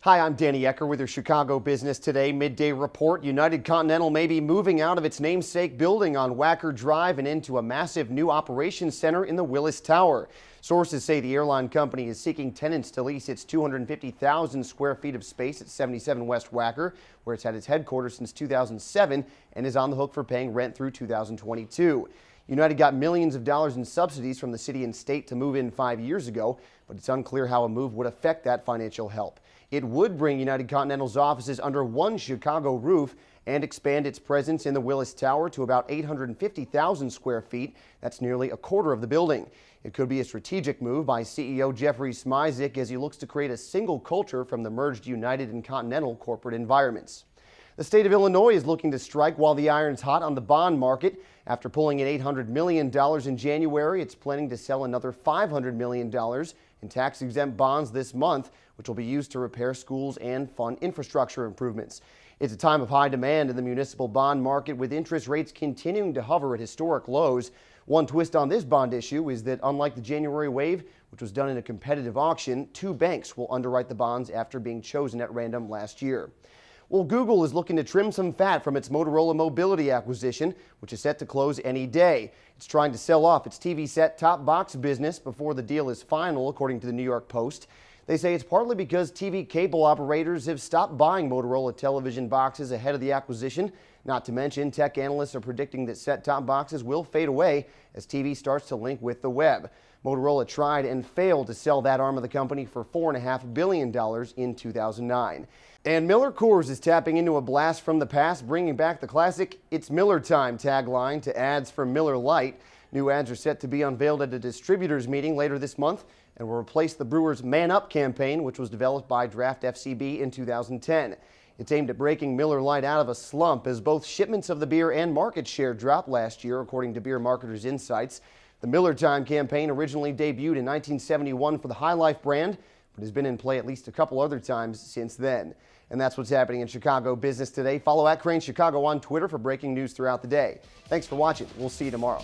Hi, I'm Danny Ecker with your Chicago Business Today midday report. United Continental may be moving out of its namesake building on Wacker Drive and into a massive new operations center in the Willis Tower. Sources say the airline company is seeking tenants to lease its 250,000 square feet of space at 77 West Wacker, where it's had its headquarters since 2007 and is on the hook for paying rent through 2022. United got millions of dollars in subsidies from the city and state to move in 5 years ago, but it's unclear how a move would affect that financial help. It would bring United Continental's offices under one Chicago roof and expand its presence in the Willis Tower to about 850,000 square feet. That's nearly a quarter of the building. It could be a strategic move by CEO Jeffrey Smizik as he looks to create a single culture from the merged United and Continental corporate environments. The state of Illinois is looking to strike while the iron's hot on the bond market. After pulling in $800 million in January, it's planning to sell another $500 million in tax-exempt bonds this month, which will be used to repair schools and fund infrastructure improvements. It's a time of high demand in the municipal bond market, with interest rates continuing to hover at historic lows. One twist on this bond issue is that, unlike the January wave, which was done in a competitive auction, two banks will underwrite the bonds after being chosen at random last year. Well, Google is looking to trim some fat from its Motorola Mobility acquisition, which is set to close any day. It's trying to sell off its TV set-top box business before the deal is final, according to the New York Post. They say it's partly because TV cable operators have stopped buying Motorola television boxes ahead of the acquisition. Not to mention, tech analysts are predicting that set-top boxes will fade away as TV starts to link with the web. Motorola tried and failed to sell that arm of the company for $4.5 billion in 2009. And MillerCoors is tapping into a blast from the past, bringing back the classic "It's Miller Time" tagline to ads for Miller Lite. New ads are set to be unveiled at a distributors meeting later this month and will replace the Brewers' Man Up campaign, which was developed by Draft FCB in 2010. It's aimed at breaking Miller Lite out of a slump as both shipments of the beer and market share dropped last year, according to Beer Marketers Insights. The Miller Time campaign originally debuted in 1971 for the High Life brand, but has been in play at least a couple other times since then. And that's what's happening in Chicago Business Today. Follow @Crain Chicago on Twitter for breaking news throughout the day. Thanks for watching. We'll see you tomorrow.